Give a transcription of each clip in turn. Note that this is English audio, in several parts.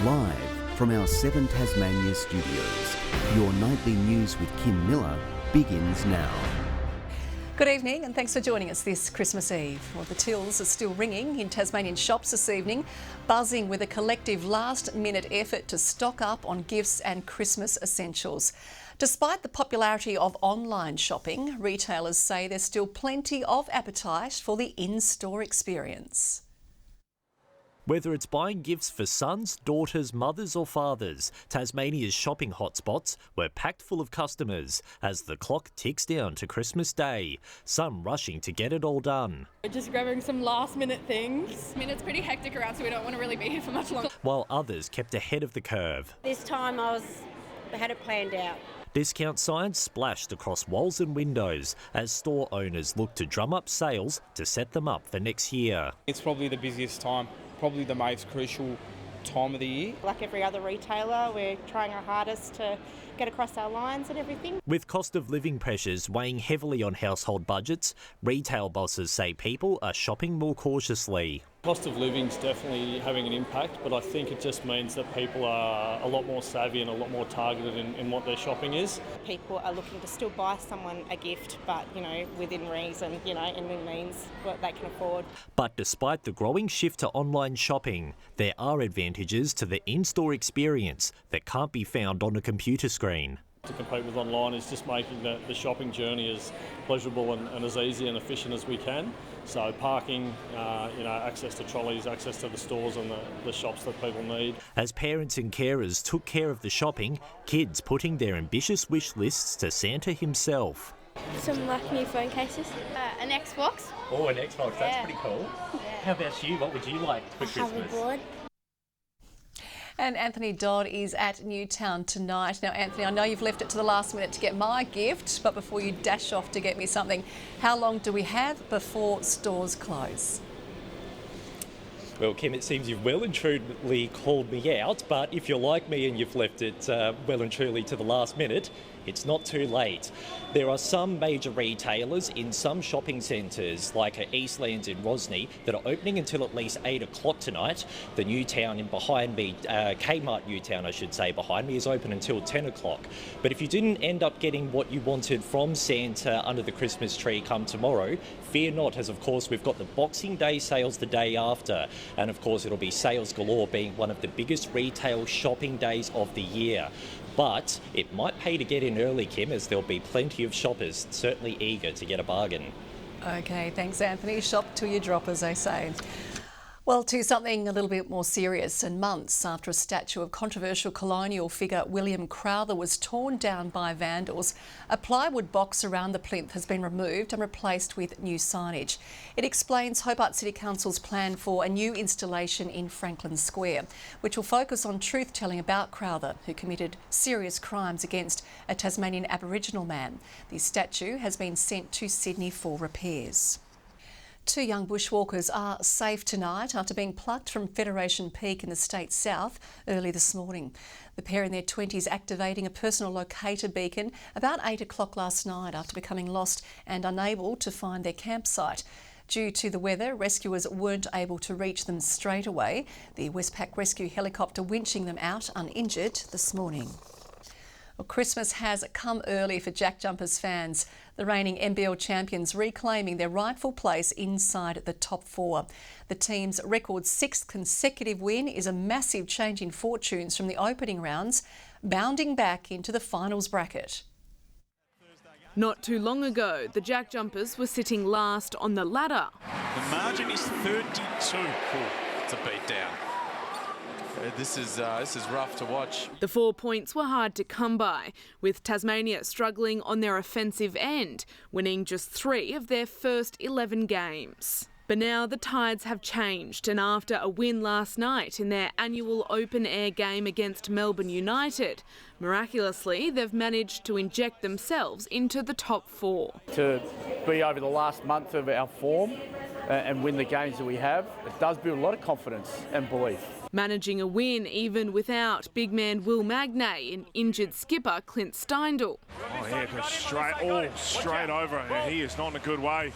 Live from our 7 Tasmania studios, your nightly news with Kim Miller begins now. Good evening and thanks for joining us this Christmas Eve. Well, the tills are still ringing in Tasmanian shops this evening, buzzing with a collective last-minute effort to stock up on gifts and Christmas essentials. Despite the popularity of online shopping, retailers say there's still plenty of appetite for the in-store experience. Whether it's buying gifts for sons, daughters, mothers or fathers, Tasmania's shopping hotspots were packed full of customers as the clock ticks down to Christmas Day, some rushing to get it all done. We're just grabbing some last minute things. I mean, it's pretty hectic around, so we don't want to really be here for much longer. While others kept ahead of the curve. This time I had it planned out. Discount signs splashed across walls and windows as store owners look to drum up sales to set them up for next year. It's probably the busiest time, probably the most crucial time of the year. Like every other retailer, we're trying our hardest to get across our lines and everything. With cost of living pressures weighing heavily on household budgets, retail bosses say people are shopping more cautiously. Cost of living's definitely having an impact, but I think it just means that people are a lot more savvy and a lot more targeted in what their shopping is. People are looking to still buy someone a gift, but, within reason, and within means what they can afford. But despite the growing shift to online shopping, there are advantages to the in-store experience that can't be found on a computer screen. To compete with online is just making the shopping journey as pleasurable and as easy and efficient as we can. So parking, access to trolleys, access to the stores and the shops that people need. As parents and carers took care of the shopping, kids putting their ambitious wish lists to Santa himself. Some new phone cases. An Xbox. Oh, an Xbox, that's pretty cool. Yeah. How about you? What would you like for Christmas? Hoverboard. And Anthony Dodd is at Newtown tonight. Now, Anthony, I know you've left it to the last minute to get my gift, but before you dash off to get me something, how long do we have before stores close? Well, Kim, it seems you've well and truly called me out, but if you're like me and you've left it well and truly to the last minute, it's not too late. There are some major retailers in some shopping centres, like at Eastlands in Rosny, that are opening until at least 8 o'clock tonight. The Newtown in behind me, Kmart Newtown I should say, behind me is open until 10 o'clock. But if you didn't end up getting what you wanted from Santa under the Christmas tree come tomorrow, fear not, as of course we've got the Boxing Day sales the day after. And of course it'll be sales galore, being one of the biggest retail shopping days of the year. But it might pay to get in early, Kim, as there'll be plenty of shoppers certainly eager to get a bargain. OK, thanks Anthony. Shop till you drop, as they say. Well, to something a little bit more serious, and months after a statue of controversial colonial figure William Crowther was torn down by vandals, a plywood box around the plinth has been removed and replaced with new signage. It explains Hobart City Council's plan for a new installation in Franklin Square, which will focus on truth-telling about Crowther, who committed serious crimes against a Tasmanian Aboriginal man. The statue has been sent to Sydney for repairs. 2 young bushwalkers are safe tonight after being plucked from Federation Peak in the state's south early this morning. The pair in their 20s activating a personal locator beacon about 8 o'clock last night after becoming lost and unable to find their campsite. Due to the weather, rescuers weren't able to reach them straight away, the Westpac rescue helicopter winching them out uninjured this morning. Well, Christmas has come early for Jack Jumpers fans. The reigning NBL champions reclaiming their rightful place inside the top 4. The team's record 6th consecutive win is a massive change in fortunes from the opening rounds, bounding back into the finals bracket. Not too long ago, the Jack Jumpers were sitting last on the ladder. The margin is 32. It's a beat down. This is rough to watch. The 4 points were hard to come by, with Tasmania struggling on their offensive end, winning just 3 of their first 11 games. But now the tides have changed, and after a win last night in their annual open-air game against Melbourne United, miraculously they've managed to inject themselves into the top 4. To be over the last month of our form and win the games that we have, it does build a lot of confidence and belief. Managing a win even without big man Will Magnay and injured skipper Clint Steindl. Oh, yeah, straight over. He is not in a good way.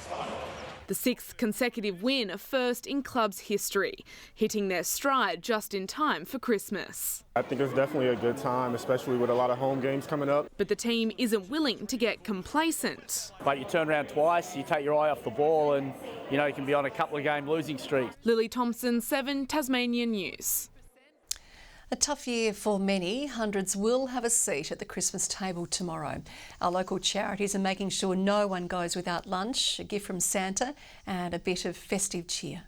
The 6th consecutive win, a first in club's history, hitting their stride just in time for Christmas. I think it's definitely a good time, especially with a lot of home games coming up. But the team isn't willing to get complacent. But you turn around twice, you take your eye off the ball and, you can be on a couple of game losing streak. Lily Thompson, 7 Tasmania News. A tough year for many. Hundreds will have a seat at the Christmas table tomorrow. Our local charities are making sure no one goes without lunch, a gift from Santa and a bit of festive cheer.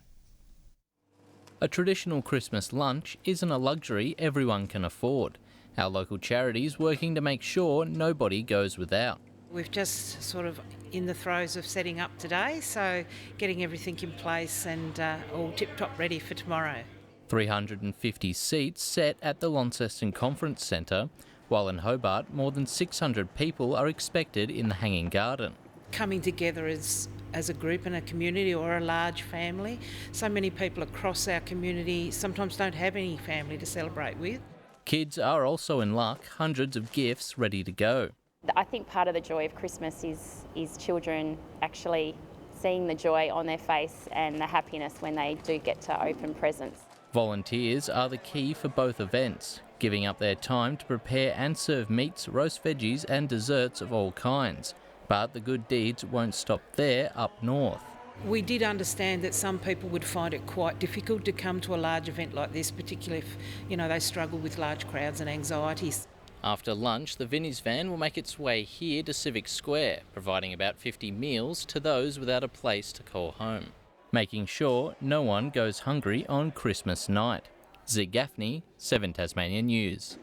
A traditional Christmas lunch isn't a luxury everyone can afford. Our local charities working to make sure nobody goes without. We've just sort of in the throes of setting up today, so getting everything in place and all tip-top ready for tomorrow. 350 seats set at the Launceston Conference Centre, while in Hobart more than 600 people are expected in the Hanging Garden. Coming together as a group and a community or a large family. So many people across our community sometimes don't have any family to celebrate with. Kids are also in luck, hundreds of gifts ready to go. I think part of the joy of Christmas is children actually seeing the joy on their face and the happiness when they do get to open presents. Volunteers are the key for both events, giving up their time to prepare and serve meats, roast veggies and desserts of all kinds. But the good deeds won't stop there up north. We did understand that some people would find it quite difficult to come to a large event like this, particularly if, they struggle with large crowds and anxieties. After lunch, the Vinnie's van will make its way here to Civic Square, providing about 50 meals to those without a place to call home, making sure no one goes hungry on Christmas night. Zig Gaffney, 7 Tasmania News.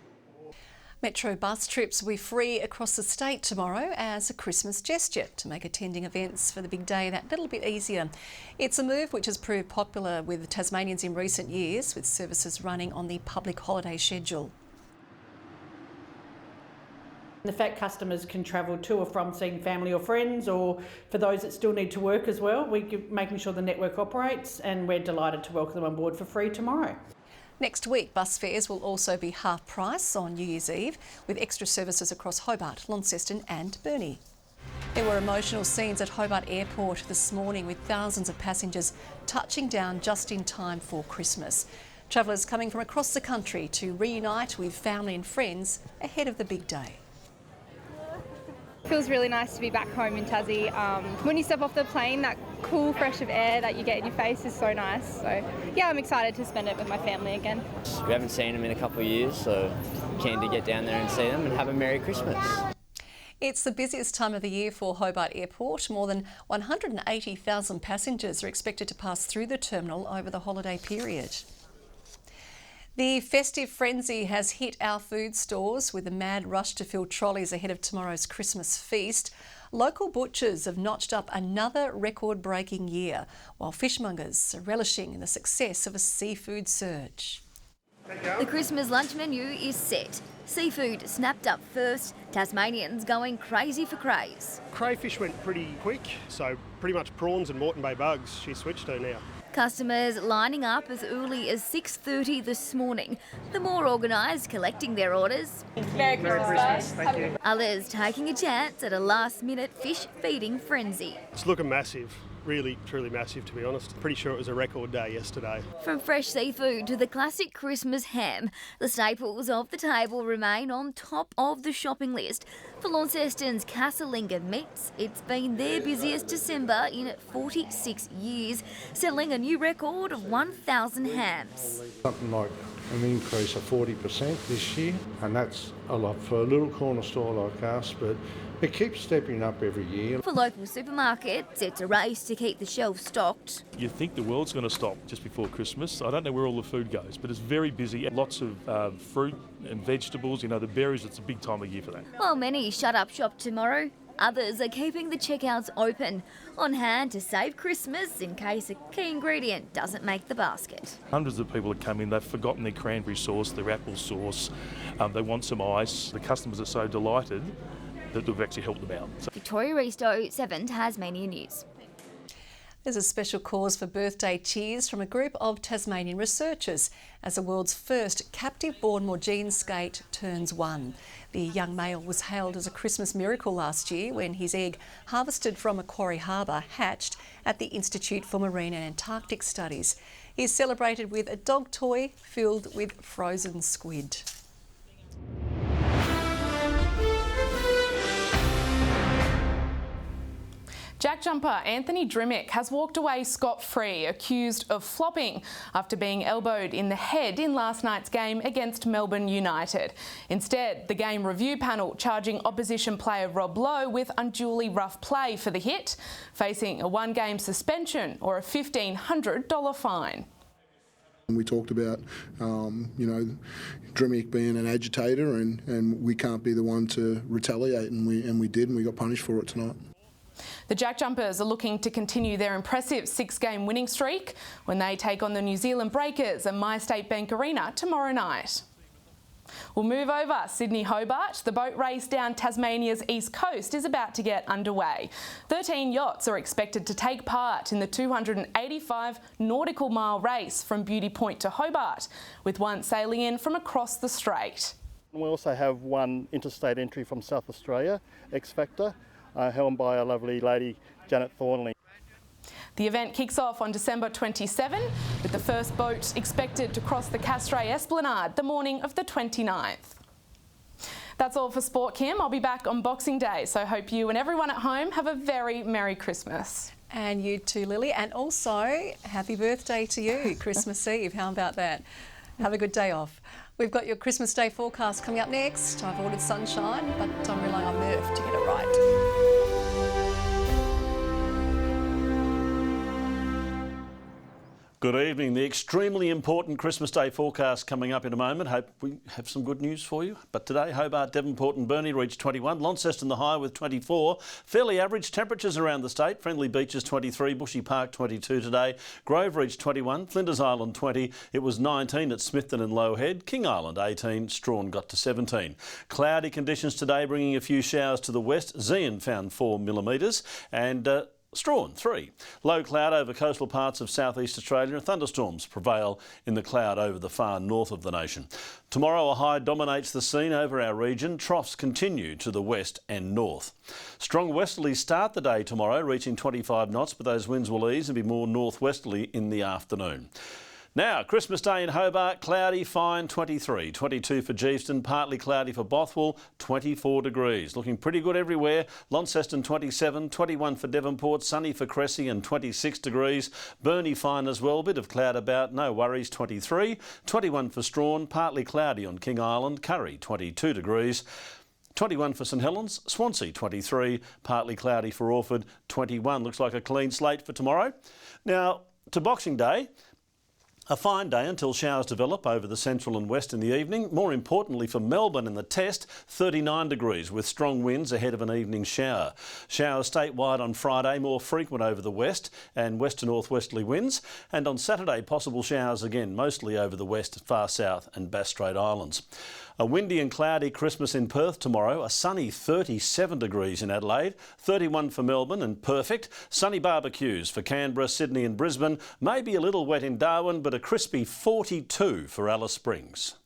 Metro bus trips will be free across the state tomorrow as a Christmas gesture to make attending events for the big day that little bit easier. It's a move which has proved popular with Tasmanians in recent years, with services running on the public holiday schedule. The fact customers can travel to or from seeing family or friends, or for those that still need to work as well, we're making sure the network operates, and we're delighted to welcome them on board for free tomorrow. Next week, bus fares will also be half price on New Year's Eve, with extra services across Hobart, Launceston and Burnie. There were emotional scenes at Hobart Airport this morning, with thousands of passengers touching down just in time for Christmas. Travellers coming from across the country to reunite with family and friends ahead of the big day. Feels really nice to be back home in Tassie. When you step off the plane, that cool fresh of air that you get in your face is so nice. So yeah, I'm excited to spend it with my family again. We haven't seen them in a couple of years, so keen to get down there and see them and have a Merry Christmas. It's the busiest time of the year for Hobart Airport. More than 180,000 passengers are expected to pass through the terminal over the holiday period. The festive frenzy has hit our food stores with a mad rush to fill trolleys ahead of tomorrow's Christmas feast. Local butchers have notched up another record-breaking year, while fishmongers are relishing in the success of a seafood surge. The Christmas lunch menu is set. Seafood snapped up first, Tasmanians going crazy for craze. Crayfish went pretty quick, so pretty much prawns and Moreton Bay bugs she switched to now. Customers lining up as early as 6:30 this morning. The more organised collecting their orders. Merry Christmas. Thank you. Others taking a chance at a last-minute fish feeding frenzy. It's looking massive. Really, truly massive, to be honest. Pretty sure it was a record day yesterday. From fresh seafood to the classic Christmas ham, the staples of the table remain on top of the shopping list. For Launceston's Castlelinga Meats, it's been their busiest December in 46 years, selling a new record of 1,000 hams. Something like an increase of 40% this year, and that's a lot for a little corner store like us, but it keeps stepping up every year. For local supermarkets, it's a race to keep the shelves stocked. You think the world's going to stop just before Christmas. I don't know where all the food goes, but it's very busy. Lots of fruit and vegetables. The berries, it's a big time of year for that. While many shut up shop tomorrow, others are keeping the checkouts open, on hand to save Christmas in case a key ingredient doesn't make the basket. Hundreds of people have come in, they've forgotten their cranberry sauce, their apple sauce, they want some ice. The customers are so delighted that we've actually helped them out. Victoria Risto, 7 Tasmania News. There's a special cause for birthday cheers from a group of Tasmanian researchers as the world's first captive-born Morgine skate turns 1. The young male was hailed as a Christmas miracle last year when his egg, harvested from Macquarie Harbour, hatched at the Institute for Marine and Antarctic Studies. He is celebrated with a dog toy filled with frozen squid. Jack jumper Anthony Drimmick has walked away scot-free, accused of flopping after being elbowed in the head in last night's game against Melbourne United. Instead, the game review panel charging opposition player Rob Lowe with unduly rough play for the hit, facing a one-game suspension or a $1,500 fine. We talked about, Drimmick being an agitator and we can't be the one to retaliate, and we did, and we got punished for it tonight. The Jack Jumpers are looking to continue their impressive 6-game winning streak when they take on the New Zealand Breakers at MyState Bank Arena tomorrow night. We'll move over Sydney Hobart. The boat race down Tasmania's east coast is about to get underway. 13 yachts are expected to take part in the 285 nautical mile race from Beauty Point to Hobart, with one sailing in from across the strait. We also have one interstate entry from South Australia, X Factor, helmed by a lovely lady, Janet Thornley. The event kicks off on December 27, with the first boat expected to cross the Castray Esplanade the morning of the 29th. That's all for Sport, Kim. I'll be back on Boxing Day, so hope you and everyone at home have a very Merry Christmas. And you too, Lily, and also happy birthday to you, Christmas Eve. How about that? Have a good day off. We've got your Christmas Day forecast coming up next. I've ordered sunshine, but I'm relying on Murph to get it right. Good evening. The extremely important Christmas Day forecast coming up in a moment. Hope we have some good news for you. But today, Hobart, Devonport and Burnie reached 21. Launceston the high with 24. Fairly average temperatures around the state. Friendly Beaches 23. Bushy Park 22 today. Grove reached 21. Flinders Island 20. It was 19 at Smithton and Lowhead. King Island 18. Strawn got to 17. Cloudy conditions today, bringing a few showers to the west. Zeehan found 4 millimetres and Strawn 3. Low cloud over coastal parts of southeast Australia and thunderstorms prevail in the cloud over the far north of the nation. Tomorrow a high dominates the scene over our region. Troughs continue to the west and north. Strong westerlies start the day tomorrow, reaching 25 knots, but those winds will ease and be more northwesterly in the afternoon. Now, Christmas Day in Hobart, cloudy, fine 23, 22 for Geeveston, partly cloudy for Bothwell, 24 degrees. Looking pretty good everywhere. Launceston 27, 21 for Devonport, sunny for Cressy and 26 degrees. Burnie fine as well, bit of cloud about, no worries, 23, 21 for Strawn, partly cloudy on King Island, Curry 22 degrees. 21 for St Helens, Swansea 23, partly cloudy for Orford, 21. Looks like a clean slate for tomorrow. Now, to Boxing Day. A fine day until showers develop over the central and west in the evening. More importantly for Melbourne in the test, 39 degrees with strong winds ahead of an evening shower. Showers statewide on Friday, more frequent over the west and west to northwesterly winds. And on Saturday, possible showers again, mostly over the west, far south and Bass Strait Islands. A windy and cloudy Christmas in Perth tomorrow, a sunny 37 degrees in Adelaide, 31 for Melbourne and perfect. Sunny barbecues for Canberra, Sydney and Brisbane. Maybe a little wet in Darwin, but a crispy 42 for Alice Springs.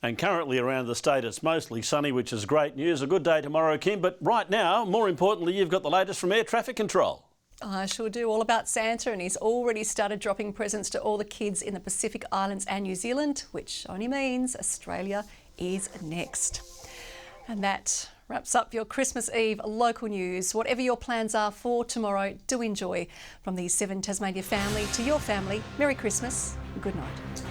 And currently around the state it's mostly sunny, which is great news. A good day tomorrow, Kim, but right now, more importantly, you've got the latest from Air Traffic Control. I sure do. All about Santa, and he's already started dropping presents to all the kids in the Pacific Islands and New Zealand, which only means Australia is next. And that wraps up your Christmas Eve local news. Whatever your plans are for tomorrow, do enjoy. From the 7 Tasmania family to your family, Merry Christmas and good night.